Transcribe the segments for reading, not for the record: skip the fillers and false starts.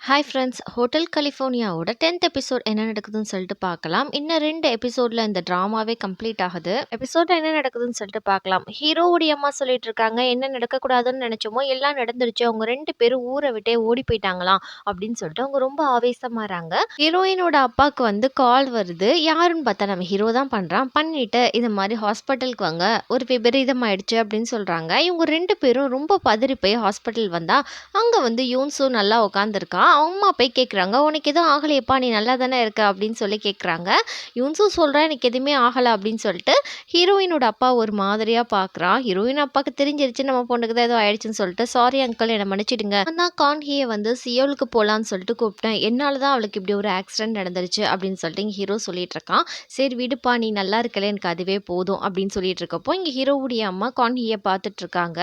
Hi friends, hotel கலிஃபோர்னியாவோட 10th episode என்ன நடக்குதுன்னு சொல்லிட்டு பார்க்கலாம். இன்னும் 2 எபிசோட்ல இந்த ட்ராமாவே கம்ப்ளீட் ஆகுது. எபிசோட்ல என்ன நடக்குதுன்னு சொல்லிட்டு பார்க்கலாம். ஹீரோவுடைய அம்மா சொல்லிட்டு இருக்காங்க, என்ன நடக்கக்கூடாதுன்னு நினைச்சோமோ எல்லாம் நடந்துருச்சு. அவங்க 2 பேரும் ஊரை விட்டே ஓடி போயிட்டாங்களாம் அப்படின்னு சொல்லிட்டு அவங்க ரொம்ப ஆவேசமாறாங்க. ஹீரோயினோட அப்பாவுக்கு வந்து கால் வருது. யாருன்னு பார்த்தா நம்ம ஹீரோ தான் பண்றான். பண்ணிட்டு இது மாதிரி ஹாஸ்பிட்டலுக்கு வாங்க, ஒரு விபரீதம் ஆயிடுச்சு அப்படின்னு சொல்றாங்க. இவங்க 2 பேரும் ரொம்ப பதறி போய் ஹாஸ்பிட்டல் வந்தா அங்க வந்து யூன்சு நல்லா உட்காந்துருக்கான். அம்மா போய் கேட்குறாங்க, உனக்கு எதுவும் ஆகலையப்பா, நீ நல்லா தானே இருக்க அப்படின்னு சொல்லி கேட்குறாங்க. யூன்சும் சொல்கிறேன் எனக்கு எதுவுமே ஆகலை அப்படின்னு சொல்லிட்டு ஹீரோயினோட அப்பா ஒரு மாதிரியாக பார்க்குறான். ஹீரோயின் அப்பாவுக்கு தெரிஞ்சிருச்சு நம்ம பொண்ணுக்கு தான் ஏதோ ஆயிடுச்சுன்னு சொல்லிட்டு, சாரி அங்கிள் என்னை மன்னிச்சிடுங்க, நான் தான் கான்ஹியை வந்து சியோலுக்கு போகலான்னு சொல்லிட்டு கூப்பிட்டேன், என்னால் தான் அவளுக்கு இப்படி ஒரு ஆக்சிடென்ட் நடந்துருச்சு அப்படின்னு சொல்லிட்டு இங்கே ஹீரோ சொல்லிட்டு இருக்கான். சரி விடுப்பா, நீ நல்லா இருக்கல, எனக்கு அதுவே போதும் அப்படின்னு சொல்லிட்டு இருக்கப்போ இங்கே ஹீரோவுடைய அம்மா கான்ஹியை பார்த்துட்டு இருக்காங்க.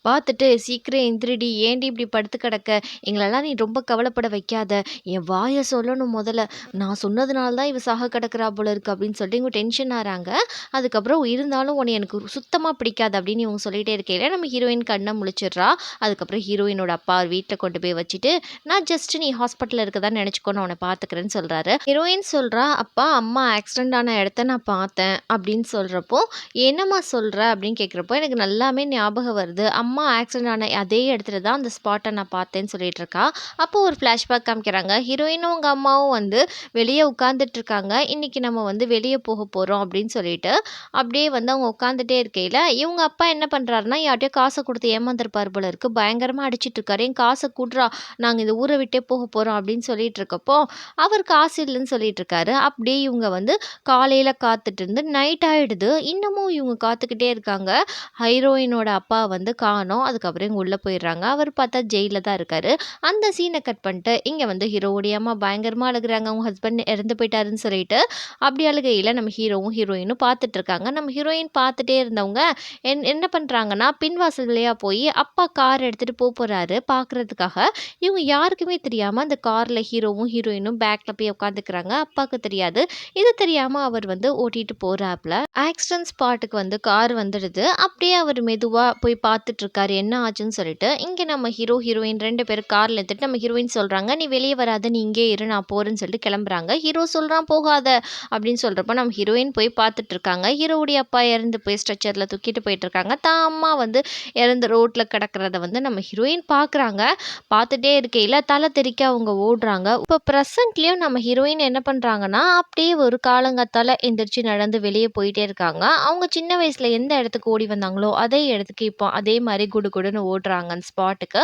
பார்த்துட்டு சீக்கிரம் எந்திரிடி, ஏண்டி இப்படி படுத்து கிடக்க, எங்களெல்லாம் நீ ரொம்ப கவலைப்பட வைக்காத, என் வாயை சொல்லணும் முதல்ல, நான் சொன்னதுனால தான் இவ சாக கிடக்கிறா போல இருக்கு அப்படின்னு சொல்லிட்டு இவங்க டென்ஷன் ஆகிறாங்க. அதுக்கப்புறம் இருந்தாலும் உன்னை எனக்கு சுத்தமாக பிடிக்காது அப்படின்னு இவங்க சொல்லிகிட்டே இருக்கையில நம்ம ஹீரோயின் கண்ணை முழிச்சிடுறா. அதுக்கப்புறம் ஹீரோயினோட அப்பா வீட்டில் கொண்டு போய் வச்சுட்டு, நான் ஜஸ்ட் நீ ஹாஸ்பிட்டலில் இருக்கதான் நினச்சிக்கோ, நான் உன்னை பார்த்துக்கிறேன்னு சொல்கிறாரு. ஹீரோயின் சொல்கிறா, அப்பா அம்மா ஆக்சிடென்ட் ஆன இடத்த நான் பார்த்தேன் அப்படின்னு சொல்கிறப்போ, என்னம்மா சொல்கிற அப்படின்னு கேட்குறப்போ, எனக்கு நல்லாமே ஞாபகம் வருது, அம்மா ஆக்சிடென்ட் ஆன அதே இடத்துல தான் அந்த ஸ்பாட்டை நான் பார்த்தேன்னு சொல்லிட்டு இருக்கா. அப்போ ஒரு ஃப்ளாஷ்பேக் காமிக்கிறாங்க. ஹீரோயினும் அவங்க அம்மாவும் வந்து வெளியே உட்காந்துட்டு இருக்காங்க. இன்னைக்கு நம்ம வந்து வெளியே போக போகிறோம் அப்படின்னு சொல்லிட்டு அப்படியே வந்து அவங்க உட்காந்துட்டே இருக்கையில் இவங்க அப்பா என்ன பண்ணுறாருன்னா, யார்ட்டையோ காசை கொடுத்து ஏமாந்துருப்பார் போல இருக்கு. பயங்கரமாக அடிச்சிட்டு இருக்காரு, என் காசை கூட்றா, நாங்கள் இந்த ஊரை விட்டே போக போகிறோம் அப்படின்னு சொல்லிட்டு இருக்கப்போ அவர் காசு இல்லைன்னு சொல்லிட்டு இருக்காரு. அப்படியே இவங்க வந்து காலையில் காத்துட்டு இருந்து நைட் ஆகிடுது. இன்னமும் இவங்க காத்துக்கிட்டே இருக்காங்க. ஹீரோயினோட அப்பா வந்து காணோம். அதுக்கப்புறம் இவங்க உள்ளே போயிடுறாங்க. அவர் பார்த்தா ஜெயிலில் தான் இருக்காரு. அந்த சீனை கட் பண்ணிட்டு இங்கே வந்து ஹீரோவுடைய அம்மா பயங்கரமாக அழுகுறாங்க, அவங்க ஹஸ்பண்ட் இறந்து போயிட்டாருன்னு சொல்லிட்டு. அப்படி அழுகையில் நம்ம ஹீரோவும் ஹீரோயினும் பார்த்துட்டு இருக்காங்க. நம்ம ஹீரோயின் பார்த்துட்டே இருந்தவங்க என்ன பண்ணுறாங்கன்னா, பின்வாசல் வழியாக போய் அப்பா கார் எடுத்துகிட்டு போகிறாரு பார்க்குறதுக்காக. இவங்க யாருக்குமே தெரியாமல் அந்த காரில் ஹீரோவும் ஹீரோயினும் பேக்கில் போய் உட்காந்துக்கிறாங்க. அப்பாவுக்கு தெரியாது. இது தெரியாமல் அவர் வந்து ஓட்டிகிட்டு போகிறாப்புல. ஆக்சிடென்ட் ஸ்பாட்டுக்கு வந்து கார் வந்துடுது. அப்படியே அவர் மெதுவாக போய் பார்த்துட்டு இருக்காரு என்ன ஆச்சுன்னு சொல்லிட்டு. இங்கே நம்ம ஹீரோ ஹீரோயின் 2 பேரும் காரில் எடுத்துட்டு நம்ம ஹீரோயின் சொல்கிறாங்க, நீ வெளியே வராத, நீ இங்கே இரு, நான் போகிறேன்னு சொல்லிட்டு கிளம்புறாங்க. ஹீரோ சொல்கிறான் போகாத அப்படின்னு சொல்கிறப்ப நம்ம ஹீரோயின் போய் பார்த்துட்டு இருக்காங்க. ஹீரோவுடைய அப்பா இறந்து போய் ஸ்ட்ரெச்சரில் தூக்கிட்டு போயிட்டு இருக்காங்க. தான் அம்மா வந்து இறந்து ரோட்டில் கிடக்கிறத வந்து நம்ம ஹீரோயின் பார்க்குறாங்க. பார்த்துட்டே இருக்கையில் தலை தெறிக்க அவங்க ஓடுறாங்க. இப்போ ப்ரெசன்ட்லேயும் நம்ம ஹீரோயின் என்ன பண்ணுறாங்கன்னா, அப்படியே ஒரு காலங்காத்தால் எந்திரிச்சு நடந்து வெளியே போயிட்டே இருக்காங்க. அவங்க சின்ன வயசில் எந்த இடத்துக்கு ஓடி வந்தாங்களோ அதே இடத்துக்கு இப்போ அதே மாதிரி குடுகுடுன்னு ஓடுறாங்க அந்த ஸ்பாட்டுக்கு.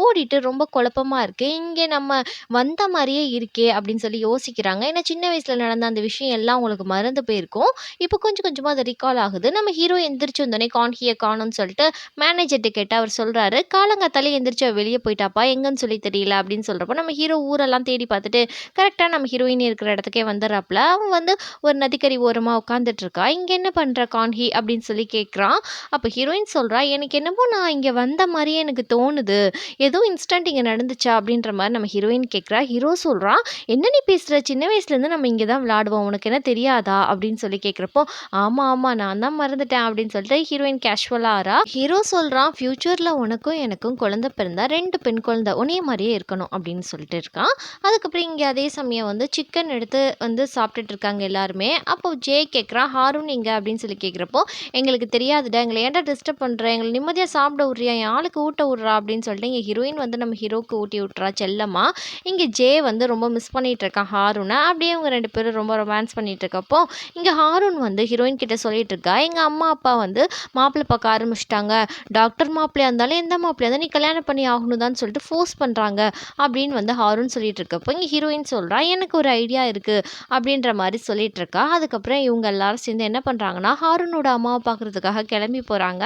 ஓடிட்டு ரொம்ப குழப்பமா இருக்கு, இங்கே நம்ம வந்த மாதிரியே இருக்கே அப்படின்னு சொல்லி யோசிக்கிறாங்க. ஏன்னா சின்ன வயசுல நடந்த அந்த விஷயம் எல்லாம் உங்களுக்கு மறந்து போயிருக்கும். இப்போ கொஞ்சம் கொஞ்சமா அது ரீகால் ஆகுது. நம்ம ஹீரோ எந்திரிச்சு வந்தோடனே கான்ஹியை காணும்னு சொல்லிட்டு மேனேஜர்கிட்ட கேட்டு அவர் சொல்றாரு, காலங்காத்தாலே எந்திரிச்சு வெளியே போயிட்டாப்பா, எங்கன்னு சொல்லி தெரியல அப்படின்னு சொல்றப்போ நம்ம ஹீரோ ஊரெல்லாம் தேடி பார்த்துட்டு கரெக்டாக நம்ம ஹீரோயின் இருக்கிற இடத்துக்கே வந்துடுறாப்புல. அவன் வந்து ஒரு நதிக்கரை ஓரமாக உட்காந்துட்டு இருக்கா. இங்கே என்ன பண்ணுற கான்ஹி அப்படின்னு சொல்லி கேட்குறான். அப்போ ஹீரோயின் சொல்கிறா, எனக்கு என்னமோ நான் இங்கே வந்த மாதிரியே எனக்கு தோணுது, ஏதோ இன்ஸ்டன்ட் இங்கே நடந்துச்சா அப்படின்ற மாதிரி நம்ம ஹீரோயின் கேட்குறா. ஹீரோ சொல்கிறான், என்ன நீ பேசுகிற, சின்ன வயசுலேருந்து நம்ம இங்கே தான் விளாடுவோம், உனக்கு என்ன தெரியாதா அப்படின்னு சொல்லி கேட்குறப்போ, ஆமாம் ஆமாம் நான் தான் மறந்துட்டேன் அப்படின்னு சொல்லிட்டு ஹீரோயின் கேஷுவலாக ஆறா. ஹீரோ சொல்கிறான், ஃப்யூச்சரில் உனக்கும் எனக்கும் குழந்தை பிறந்தா 2 பெண் குழந்தை உன்னைய மாதிரியே இருக்கணும் அப்படின்னு சொல்லிட்டு இருக்கான். அதுக்கப்புறம் இங்கே அதே சமயம் வந்து சிக்கன் எடுத்து வந்து சாப்பிட்டுட்டு இருக்காங்க எல்லாருமே. அப்போ ஜே கேட்குறான், ஹாரூன் இங்கே அப்படின்னு சொல்லி கேட்குறப்போ, எங்களுக்கு தெரியாதுடா, எங்களை ஏன்டா டிஸ்டர்ப் பண்ணுற, எங்களை நிம்மதியாக சாப்பிட விட்றியா, என் ஆளுக்கு ஊட்ட விட்றா அப்படின்னு சொல்லிட்டு இங்கே ஹீரோயின் வந்து நம்ம ஹீரோக்கு ஊட்டி விட்றா செல்லம்மா. இங்கே ஜே வந்து ரொம்ப மிஸ் பண்ணிட்டு இருக்கான் ஹாரூனை. அப்படியே இவங்க 2 பேரும் ரொம்ப ரொமான்ஸ் பண்ணிட்டு இருக்கப்போ இங்கே ஹாரூன் வந்து ஹீரோயின் கிட்ட சொல்லிட்டு இருக்கா, எங்கள் அம்மா அப்பா வந்து மாப்பிள்ளை பார்க்க ஆரம்பிச்சிட்டாங்க, டாக்டர் மாப்பிள்ளையா இருந்தாலும் எந்த மாப்பிள்ளையா இருந்தாலும் நீ கல்யாணம் பண்ணி ஆகணும் தான் சொல்லிட்டு ஃபோர்ஸ் பண்ணுறாங்க அப்படின்னு வந்து ஹாரூன் சொல்லிட்டு இருக்கப்போ இங்கே ஹீரோயின் சொல்கிறா, எனக்கு ஒரு ஐடியா இருக்குது அப்படின்ற மாதிரி சொல்லிட்டு இருக்கா. அதுக்கப்புறம் இவங்க எல்லாரும் சேர்ந்து என்ன பண்ணுறாங்கன்னா, ஹாரூனோட அம்மாவை பார்க்குறதுக்காக கிளம்பி போகிறாங்க.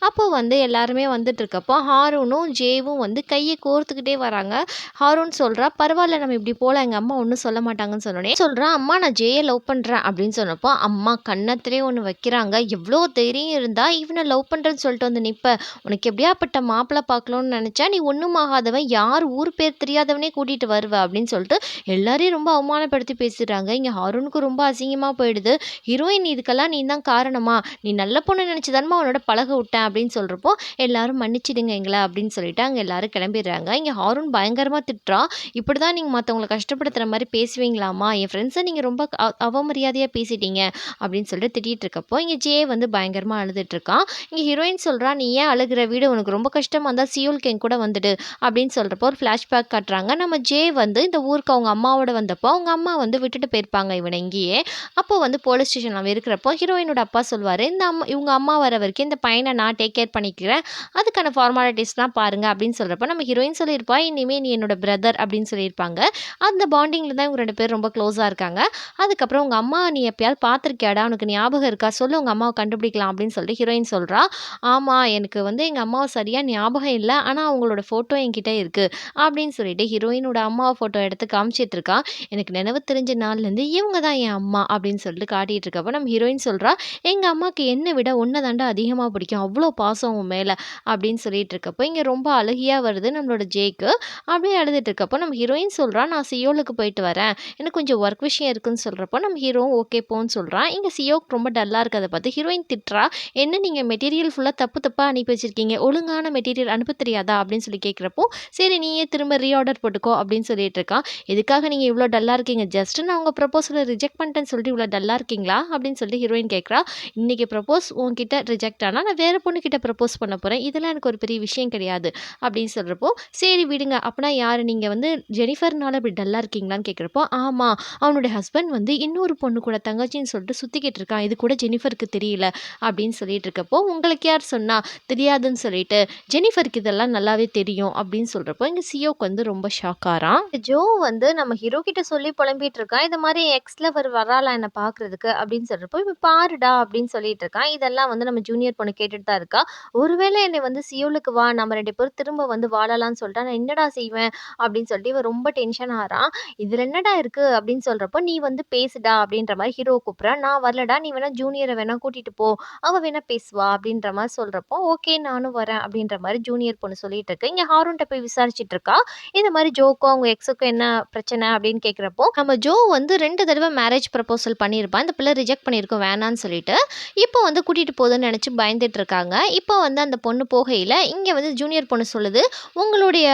அப்போ வந்து எல்லாருமே வந்துட்டு இருக்கப்போ ஹாரூனும் ஜேவும் வந்து கையை கோர்த்துக்கிட்டே வராங்க. ஹாரூன் சொல்கிறா, பரவாயில்ல நம்ம இப்படி போகலாம், எங்கள் அம்மா ஒன்றும் சொல்ல மாட்டாங்கன்னு சொன்னோடனே சொல்கிறா, அம்மா நான் ஜேயை லவ் பண்ணுறேன் அப்படின்னு சொன்னப்போ அம்மா கன்னத்திலே ஒன்று வைக்கிறாங்க, எவ்வளோ தைரியம் இருந்தால் இவனை லவ் பண்ணுறேன்னு சொல்லிட்டு வந்து நிற்ப, உனக்கு எப்படியாப்பட்ட மாப்பிள்ளை பார்க்கணும்னு நினச்சா நீ ஒன்றும் ஆகாதவன், யார் ஊர் பேர் தெரியாதவனே கூட்டிகிட்டு வருவ அப்படின்னு சொல்லிட்டு எல்லாரையும் ரொம்ப அவமானப்படுத்தி பேசுகிறாங்க. இங்கே ஹாரூனுக்கு ரொம்ப அசிங்கமாக போயிடுது. ஹீரோயின் இதுக்கெல்லாம் நீ தான் காரணமா, நீ நல்ல பொண்ணு நினச்சி தானமா அவனோட பழக விட்டேன் அப்படின்னு சொல்கிறப்போ எல்லாரும் மன்னிச்சிடுங்க எங்களை அப்படின்னு சொல்லிட்டு அங்கே எல்லாரும் கிளம்பிடுறாங்க. இங்கே ஹாரூன் பயங்கரமாக திட்டுறா. "இப்படி தான் நீங்க மத்தவங்கள கஷ்டப்படுத்துற மாரி பேசுவீங்களாம்மா? என் ஃப்ரெண்ட்ஸ நீங்க ரொம்ப அவமரியாதையா பேசிட்டீங்க." அப்படின்னு சொல்லிட்டு திட்டிட்டு இருக்கப்போ, இங்க ஜே வந்து பயங்கரமா அழுதுட்டு இருக்கான். இங்க ஹீரோயின் சொல்றா, "நீ ஏன் அழுகுற? விடு. உனக்கு ரொம்ப கஷ்டமா இருந்தா சியோலுக்கு என் கூட வந்துடு." அப்படின்னு சொல்றப்போ ஒரு ஃப்ளாஷ்பேக் காட்டுறாங்க. நம்ம ஜே வந்து இந்த ஊருக்கு அவங்க அம்மாவோட வந்தப்போ, அவங்க அம்மா வந்து விட்டுட்டு போயிருப்பாங்க இவன இங்கேயே. அப்போ வந்து போலீஸ் ஸ்டேஷன்ல அவன் இருக்கிறப்போ, ஹீரோயினோட அப்பா சொல்வாரு, இவங்க அம்மா வர வரைக்கும் இந்த பையன நான் டேக் கேர் பண்ணிக்கிறேன். அதுக்கான ஃபார்மாலிட்டீஸ்லாம் பாருங்க." அப்படின்னு சொல்றப்போ, நம்ம ஹீரோயின் சொல்லியிருப்பா, "இனிமே நீ என்னோட பிரதர்." அப்படின்னு சொல்லியிருப்பாங்க. அந்த பாண்டிங்ல தான் இவங்க 2 பேரும் ரொம்ப க்ளோஸா இருக்காங்க. அதுக்கப்புறம் "உங்க அம்மா நீ எப்பயாவது பார்த்துருக்கியாடா? உனக்கு ஞாபகம் இருக்கா? சொல்லு உங்க அம்மாவ கண்டுபிடிக்கலாம்." அப்படின்னு சொல்லிட்டு ஹீரோயின் சொல்றா. "ஆமா, எனக்கு வந்து எங்க அம்மாவ சரியா ஞாபகம் இல்ல. ஆனா அவங்களோட ஃபோட்டோ என்கிட்ட இருக்கு." அப்படின்னு சொல்லிட்டு ஹீரோயினோட அம்மா ஃபோட்டோ எடுத்து காமிச்சிட்டு இருக்கா. "எனக்கு நினைவு தெரிஞ்ச நாள்லேருந்து இவங்க தான் என் அம்மா." அப்படின்னு சொல்லிட்டு காட்டிட்டு இருக்கப்போ, நம்ம ஹீரோயின் சொல்றா, "எங்க அம்மாக்கு என்ன விட உன்ன தான்டா அதிகமா பிடிக்கும். அவ்ளோ பாசம் உன் மேல." அப்படின்னு சொல்லிட்டு இருக்கப்போ, இங்க ரொம்ப அழுகையா வருது நம்மளோட ஜேக்கு. அப்படியே அழுதுட்டு இருக்கப்போ, நம்ம ஹீரோயின் சொல்றா, "நான் சியோலுக்கு போயிட்டு வரேன். எனக்கு கொஞ்சம் ஒர்க் விஷயம் இருக்குன்னு." சொல்றப்போ, நம்ம ஹீரோவும் ஓகே போன்னு சொல்றான். இங்க சியோக் ரொம்ப டல்லா இருக்கத பார்த்து ஹீரோயின் திட்டுறா. "என்ன நீங்க மெட்டீரியல் ஃபுல்லா தப்பு தப்பா அனுப்பி வச்சிருக்கீங்க. ஒழுங்கான மெட்டீரியல் அனுப்ப தெரியாதா?" அப்படின்னு சொல்லி கேட்கிறப்போ, "சரி நீயே திரும்ப ரீஆர்டர் போட்டுக்கோ." அப்படின்னு சொல்லிட்டு இருக்கான். "எதுக்காக நீங்க இவ்ளோ டல்லா இருக்கீங்க? ஜஸ்ட் நான் உங்க ப்ரொபோசல ரிஜெக்ட் பண்ணிட்டேன்னு சொல்லிட்டு இவ்ளோ டல்லா இருக்கீங்களா?" அப்படின்னு சொல்லிட்டு ஹீரோயின் கேட்கிறா. "இன்னைக்கு ப்ரொபோஸ் உன்கிட்ட ரிஜெக்ட் ஆனா, நான் வேற பொண்ணுகிட்ட ப்ரொபோஸ் பண்ண போறேன். இதெல்லாம் எனக்கு ஒரு பெரிய விஷயம் கிடையாது." அப்படின்னு சொல்றப்போ, "சரி விடுங்க. அப்பனா யாரு? நீங்க வந்து ஜெனிஃபர்னால இப்படி டல்லா இருக்கீங்களான்னு?" கேட்கிறப்போ, "ஆமா. அவனுடைய ஹஸ்பண்ட் வந்து இன்னொரு பொண்ணு கூட தங்கச்சின்னு சொல்லிட்டு சுத்திக்கிட்டு இருக்கான். இது கூட ஜெனிஃபருக்கு தெரியல." அப்படின்னு சொல்லிட்டு இருக்கப்போ, "உங்களுக்கு யார் சொன்னா? தெரியாதுன்னு சொல்லிட்டு. ஜெனிஃபருக்கு இதெல்லாம் நல்லாவே தெரியும்." அப்படின்னு சொல்றப்போ, இங்க சியோக்கு வந்து ரொம்ப ஷாக் ஆறான். ஜோ வந்து நம்ம ஹீரோ கிட்ட சொல்லி புலம்பிட்டு இருக்கான். "இது மாரி எக்ஸ் லவர் வராளா என்ன பார்க்கறதுக்கு?" அப்படின்னு சொல்றப்போ, "இப்ப பாருடா." அப்படின்னு சொல்லிட்டு இருக்கான். இதெல்லாம் வந்து நம்ம ஜூனியர் பொண்ணு கேட்டுட்டு தான் இருக்கா. "ஒருவேளை என்னை வந்து சியோலுக்கு வா, நம்ம 2 பேரும் திரும்ப வந்து வாழலாம்ன்னு சொல்லிட்டா, நான் என்னடா செய்வேன்?" அப்படின்னு சொல்லிட்டு இவன் ரொம்ப டென்ஷன் ஆறான். "இதுல என்னடா இருக்கு?" அப்படின்னு சொல்றப்போ, "நீ வந்து பேசுடா." அப்படின்ற மாரி ஹீரோவ கூப்பிடுறான். "நான் வரலடா. நீ வேணா ஜூனியர வேணா கூட்டிட்டு போ. அவ வேணா பேசுவா." அப்படின்ற மாரி சொல்றப்போ, "ஓகே நானும் வரேன்." அப்படின்ற மாரி ஜூனியர் பொண்ணு சொல்லிட்டு இருக்கு. இங்க ஹாரூன்ட்ட போய் விசாரிச்சுட்டு இருக்கா. இந்த மாரி ஜோக்கும் அவங்க எக்ஸுக்கும் என்ன பிரச்சனை அப்படின்னு கேட்கிறப்போ, நம்ம ஜோ வந்து 2 தடவ மேரேஜ் ப்ரப்போசல் பண்ணியிருப்பான். இந்த பிள்ளை ரிஜெக்ட் பண்ணியிருக்கும் வேணான்னு சொல்லிட்டு. இப்போ வந்து கூட்டிட்டு போகுதுன்னு நெனச்சு பயந்துட்டு இருக்காங்க. இப்போ வந்து அந்த பொண்ணு போகையில, இங்க வந்து ஜூனியர் பொண்ணு சொல்லுது, "உங்களுடைய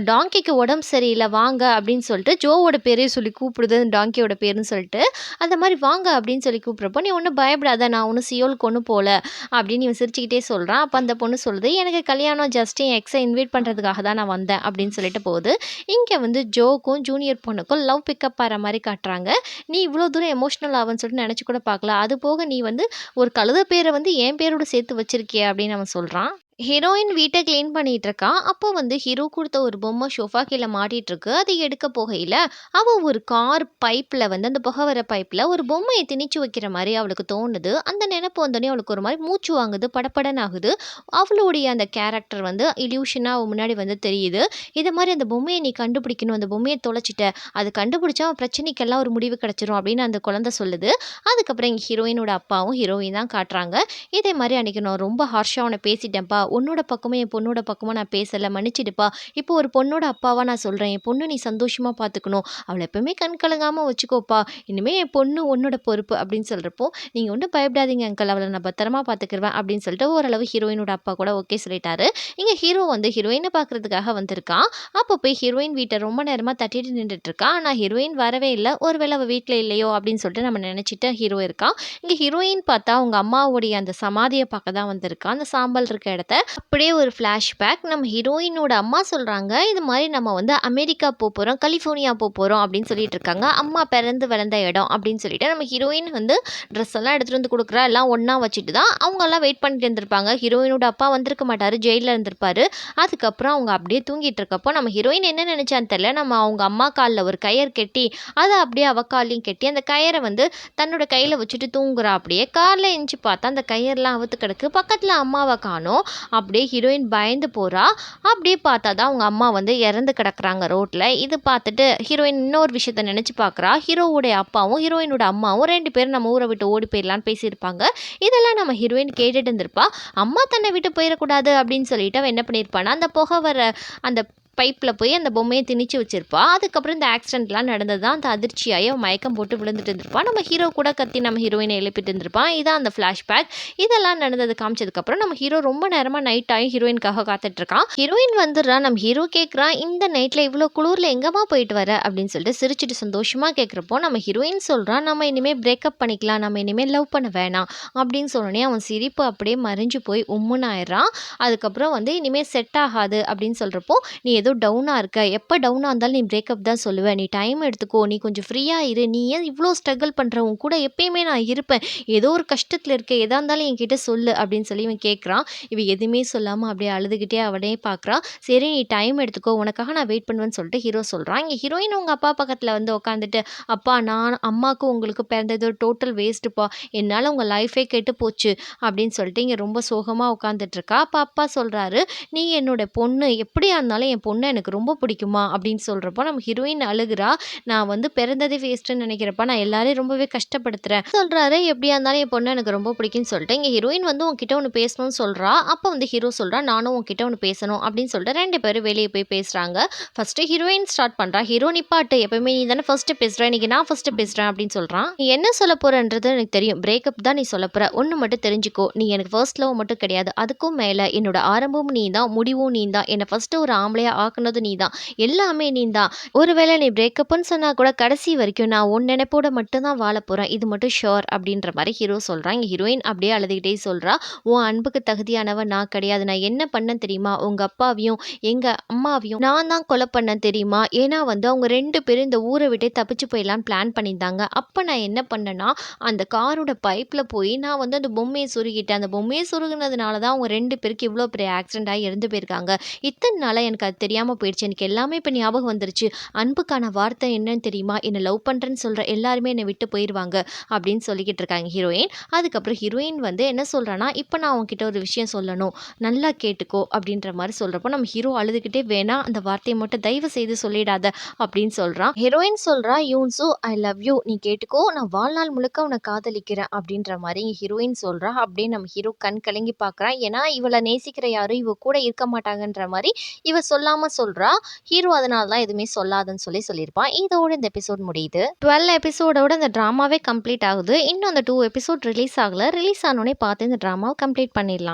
டாங்கிக்கு உடம்பு சரியில்ல வாங்க." அப்படின்னு சொல்லிட்டு ஜோவோட பேரையும் சொல்லி கூப்பிடுது. டாங்கியோட பேருன்னு சொல்லிட்டு. அந்த மாரி "வாங்க." அப்படின்னு சொல்லி கூப்பிடுறப்போ, "நீ ஒண்ணும் பயப்படாத. நான் ஒண்ணும் சியோலுக்கு ஒண்ணும் போல." அப்படின்னு இவன் சிரிச்சுக்கிட்டே சொல்றான். அப்ப அந்த பொண்ணு சொல்லுது, "எனக்கு கல்யாணம் ஜஸ்ட் என் எக்ஸ இன்வைட் பண்றதுக்காக தான் நான் வந்தேன்." அப்படின்னு சொல்லிட்டு போகுது. இங்க வந்து ஜோக்கும், ஜூனியர் பொண்ணுக்கும் லவ் பிக்கப் ஆற மாரி காட்டுறாங்க. "நீ இவ்ளோ தூரம் எமோஷனல் ஆவன்னு சொல்லிட்டு நெனச்சு கூட பார்க்கல. அது போக நீ வந்து ஒரு கழுத பேர வந்து என் பேரோட சேர்த்து வச்சிருக்கியே." அப்படின்னு அவன் சொல்றான். ஹீரோயின் வீட்ட கிளீன் பண்ணிட்டு இருக்கா. அப்போ வந்து ஹீரோ குடுத்த ஒரு பொம்மை ஷோஃபா கீழ மாட்டிட்டு இருக்கு. அதை எடுக்க போகையில, அவ ஒரு கார் பைப்ல வந்து அந்த புகை வர பைப்ல ஒரு பொம்மைய திணிச்சு வைக்கிற மாரி அவளுக்கு தோணுது. அந்த நெனப்பு வந்தோனே அவளுக்கு ஒரு மாரி மூச்சு வாங்குது, படபடன்னு ஆகுது. அவளுடைய அந்த கேரக்டர் வந்து இல்யூஷனா அவ முன்னாடி வந்து தெரியுது. "இத மாரி அந்த பொம்மைய நீ கண்டுபிடிக்கணும். அந்த பொம்மைய தொலைச்சுட்ட. அது கண்டுபிடிச்சா உன் பிரச்சனைக்கெல்லாம் ஒரு முடிவு கிடைச்சிரும்." அப்படின்னு அந்த குழந்தை சொல்லுது. அதுக்கப்புறம் எங்க ஹீரோயினோட அப்பாவும், ஹீரோயின் தான் காட்டுறாங்க. "இதே மாரி அன்னைக்கு நான் ரொம்ப ஹார்ஷா உன்ன பேசிட்டேன்ப்பா. உன்னோட பக்கமும் என் பொண்ணோட பக்கமும் நான் பேசல. மன்னிச்சிடுப்பா. இப்போ ஒரு பொண்ணோட அப்பாவா நான் சொல்றேன். என் பொண்ண நீ சந்தோஷமா பார்த்துக்கணும். அவள எப்பவுமே கண் கலங்காம வச்சுக்கோப்பா. இனிமே என் பொண்ணு உன்னோட பொறுப்பு." அப்படின்னு சொல்றப்போ, "நீங்க ஒண்ணும் பயப்படாதீங்க அங்கிள். அவள நான் பத்திரமா பார்த்துக்கிருவேன்." அப்படின்னு சொல்லிட்டு ஓரளவு ஹீரோயினோட அப்பா கூட ஓகே சொல்லிட்டாரு. இங்க ஹீரோ வந்து ஹீரோயின பார்க்கறதுக்காக வந்திருக்கான். அப்போ போய் ஹீரோயின் வீட்ட ரொம்ப நேரமா தட்டிட்டு நின்னுட்டு இருக்கான். ஆனா ஹீரோயின் வரவே இல்ல. ஒருவேள அவ வீட்ல இல்லையோ அப்படின்னு சொல்லிட்டு நம்ம நெனச்சுட்டு ஹீரோ இருக்கான். இங்க ஹீரோயின் பார்த்தா அவங்க அம்மாவுடைய அந்த சமாதிய பார்க்க தான் வந்திருக்கா. அந்த சாம்பல் இருக்க இடத்த. அப்படியே ஒரு ஃப்ளாஷ்பேக். நம்ம ஹீரோயினோட அம்மா சொல்றாங்க, "இது மாரி நம்ம வந்து அமெரிக்கா போப்போறோம், கலிஃபோர்னியா போப்போறோம்." அப்படின்னு சொல்லிட்டு இருக்காங்க. அம்மா பிறந்து வளர்ந்த இடம் அப்படின்னு சொல்லிட்டு நம்ம ஹீரோயின் வந்து ட்ரெஸ் எல்லாம் எடுத்துட்டு வந்து குடுக்குறா. எல்லாம் ஒண்ணா வச்சுட்டு தான் அவங்கலாம் வெயிட் பண்ணிட்டு இருந்திருப்பாங்க. ஹீரோயினோட அப்பா வந்திருக்க மாட்டாரு. ஜெயில்ல இருந்திருப்பாரு. அதுக்கப்புறம் அவங்க அப்படியே தூங்கிட்டு இருக்கப்போ, நம்ம ஹீரோயின் என்ன நெனச்சான்னு தெரியல. நம்ம அவங்க அம்மா கால்ல ஒரு கயிறு கட்டி, அத அப்படியே அவ கால்லயும் கட்டி, அந்த கயிற வந்து தன்னோட கையில வச்சுட்டு தூங்குறா அப்படியே. காலைல எந்திச்சு பார்த்தா அந்த கயிறுலாம் அவுத்து கிடக்கு. பக்கத்துல அம்மாவ காணோம். அப்படியே ஹீரோயின் பயந்து போறா. அப்படியே பார்த்தா தான் அவங்க அம்மா வந்து இறந்து கிடக்குறாங்க ரோட்ல. இது பார்த்துட்டு ஹீரோயின் இன்னொரு விஷயத்த நினைச்சு பார்க்குறா. ஹீரோவுடைய அப்பாவும், ஹீரோயினோட அம்மாவும் 2 பேரும் நம்ம ஊர விட்டு ஓடி போயிடலான்னு பேசியிருப்பாங்க. இதெல்லாம் நம்ம ஹீரோயின் கேட்டுட்டு இருந்திருப்பா. அம்மா தன்னை விட்டு போயிறக்கூடாது அப்படின்னு சொல்லிட்டு அவ என்ன பண்ணியிருப்பான்னா, அந்த புகை வர அந்த பைப்ல போய் அந்த பொம்மைய திணிச்சு வச்சிருப்பா. அதுக்கப்புறம் இந்த ஆக்சிடென்ட்லாம் நடந்தது தான். அந்த அதிர்ச்சியாயி அவ மயக்கம் போட்டு விழுந்துட்டு இருந்திருப்பா. நம்ம ஹீரோ கூட கத்தி நம்ம ஹீரோயின எழுப்பிட்டு இருந்திருப்பான். இதான் அந்த ஃபிளாஷ்பேக். இதெல்லாம் நடந்தது காமிச்சதுக்கப்புறம் நம்ம ஹீரோ ரொம்ப நேரமா நைட் ஆகி ஹீரோயினுக்காக காத்துட்டு இருக்கான். ஹீரோயின் வந்துடுறா. நம்ம ஹீரோ கேட்குறான், "இந்த நைட்ல இவ்ளோ குளுர்ல எங்கம்மா போயிட்டு வர?" அப்படின்னு சொல்லிட்டு சிரிச்சுட்டு சந்தோஷமா கேட்குறப்போ, நம்ம ஹீரோயின் சொல்றா, "நம்ம இனிமே பிரேக்கப் பண்ணிக்கலாம். நம்ம இனிமே லவ் பண்ண வேணாம்." அப்படின்னு சொன்னோனே அவன் சிரிப்பு அப்படியே மறைஞ்சு போய் உம்முன்னு ஆயிடுறான். அதுக்கப்புறம் வந்து "இனிமே செட் ஆகாது" அப்படின்னு சொல்றப்போ, "நீ ஏதோ டவுனா இருக்க. எப்ப டவுனா இருந்தாலும் நீ பிரேக்கப் தான் சொல்லுவ. நீ டைம் எடுத்துக்கோ. நீ கொஞ்சம் ஃப்ரீயா இரு. நீ ஏன் இவ்ளோ ஸ்ட்ரகிள் பண்ற? உன் கூட எப்பயுமே நான் இருப்பேன். ஏதோ ஒரு கஷ்டத்துல இருக்க. எதா இருந்தாலும் என்கிட்ட சொல்லு." அப்படின்னு சொல்லி இவன் கேட்குறான். இவ எதுவுமே சொல்லாம அப்படியே அழுதுகிட்டே அவனே பார்க்குறா. "சரி நீ டைம் எடுத்துக்கோ. உனக்காக நான் வெயிட் பண்ணுவேன்னு" சொல்லிட்டு ஹீரோ சொல்றான். இங்க ஹீரோயின் அவங்க அப்பா பக்கத்துல வந்து உட்காந்துட்டு, "அப்பா நான் அம்மாக்கும் உங்களுக்கு பிறந்தது டோட்டல் வேஸ்ட்டுப்பா. என்னால உங்க லைஃபே கெட்டு போச்சு." அப்படின்னு சொல்லிட்டு இங்க ரொம்ப சோகமா உட்காந்துட்டு இருக்கா. அப்ப அப்பா சொல்றாரு, "நீ என்னோட பொண்ணு. எப்படியா இருந்தாலும் என் பொண்ண எனக்கு ரொம்ப பிடிக்குமா." அப்படின்னு சொல்றப்போ நம்ம ஹீரோயின் அழுகுறா. "நான் வந்து பிறந்ததே வேஸ்ட்டுன்னு நினைக்கிறேன்ப்பா. நான் எல்லாரையும் ரொம்பவே கஷ்டப்படுத்துறேன்." சொல்றாரு, "எப்படியா இருந்தாலும் என் பொண்ண எனக்கு ரொம்ப பிடிக்கும்னு" சொல்லிட்டு இங்க ஹீரோயின் வந்து உன்கிட்ட ஒண்ணு பேசணும்னு சொல்றா. அப்ப வந்து ஹீரோ சொல்றான், "நானும் உன்கிட்ட ஒண்ணு பேசணும்." அப்படின்னு சொல்லிட்டு 2 பேரும் வெளிய போய் பேசுறாங்க. ஃபர்ஸ்ட்டு ஹீரோயின் ஸ்டார்ட் பண்றா. "ஹீரோ நிப்பாட்டு. எப்பவுமே நீ தானே ஃபர்ஸ்ட்டு பேசுற. இன்னைக்கு நான் ஃபர்ஸ்ட்டு பேசுறேன்." அப்படின்னு சொல்றான். "நீ என்ன சொல்லப் போறன்றது எனக்கு தெரியும். பிரேக்கப் தான் நீ சொல்லப் போற. ஒண்ணு மட்டும் தெரிஞ்சுக்கோ. நீ எனக்கு ஃபர்ஸ்ட் லவ் மட்டும் கிடையாது. அதுக்கும் மேல என்னோட ஆரம்பமும் நீ தான், முடிவும் நீ தான். என்ன ஃபர்ஸ்ட்டு ஒரு ஆம்பளையா ஆக்குனதும் நீ தான். எல்லாமே நீ தான். ஒருவேளை நீ பிரேக்கப்ன்னு சொன்னா கூட கடைசி வரைக்கும் நான் உன் நினைப்போட மட்டும் தான் வாழப் போறேன். இது மட்டும் ஷூர்." அப்படின்ற மாரி ஹீரோ சொல்றான். இங்க ஹீரோயின் அப்படியே அழுதுகிட்டே சொல்றா, "உன் அன்புக்கு தகுதியானவ நான் கிடையாது. நான் என்ன பண்ணேன் தெரியுமா? உங்க அப்பாவையும், எங்க அம்மாவையும் நான் தான் கொலை பண்ணேன் தெரியுமா? ஏன்னா வந்து அவங்க 2 பேரும் இந்த ஊர விட்டே தப்பிச்சு போயிடலான்னு பிளான் பண்ணியிருந்தாங்க. அப்ப நான் என்ன பண்ணேன்னா, அந்த காரோட பைப்ல போய் நான் வந்து அந்த பொம்மைய சொருகிட்டேன். அந்த பொம்மைய சொருகுனதுனால தான் அவங்க 2 பேருக்கு இவ்ளோ பெரிய ஆக்சிடென்ட் ஆகி இறந்து போயிருக்காங்க. இத்தன நாளா எனக்கு அது தெரியாம போயிடுச்சு. எனக்கு எல்லாமே இப்ப ஞாபகம் வந்துருச்சு. அன்புக்கான வார்த்தை என்னன்னு தெரியுமா? என்ன லவ் பண்றேன்னு சொல்ற எல்லாருமே என்னை விட்டு போயிருவாங்க." அப்படின்னு சொல்லிக்கிட்டு இருக்காங்க ஹீரோயின். அதுக்கப்புறம் ஹீரோயின் வந்து என்ன சொல்றான்னா, "இப்ப நான் உன்கிட்ட ஒரு விஷயம் சொல்லணும். நல்லா கேட்டுக்கோ." அப்படின்ற மாரி சொல்றப்போ நம்ம ஹீரோ அழுதுகிட்டே, "வேணா அந்த வார்த்தைய மட்டும் தயவு செய்து சொல்லிடாத." அப்படின்னு சொல்றான். ஹீரோயின் சொல்றா, "யூன்சு ஐ லவ் யூ. நீ கேட்டுக்கோ. நான் வாழ்நாள் முழுக்க உன்ன காதலிக்கிறேன்." அப்படின்ற மாரி ஹீரோயின் சொல்றா. அப்படியே நம்ம ஹீரோ கண் கலங்கி பார்க்குறான். ஏன்னா இவள நேசிக்கிற யாரும் இவ கூட இருக்க மாட்டாங்கன்ற மாரி இவ சொல்லாம சொல்றா. ஹீரோ அதனால தான் எதுவுமே சொல்லாதன்னு சொல்லியிருப்பான். இதோட இந்த எபிசோட் முடியுது. 12 எபிசோடோட இந்த ட்ராமாவே கம்ப்ளீட் ஆகுது. இன்னும் அந்த 2 எபிசோட் ரிலீஸ் ஆகல. ரிலீஸ் ஆனோனே பார்த்து இந்த ட்ராமாவ கம்ப்ளீட் பண்ணிடலாம்.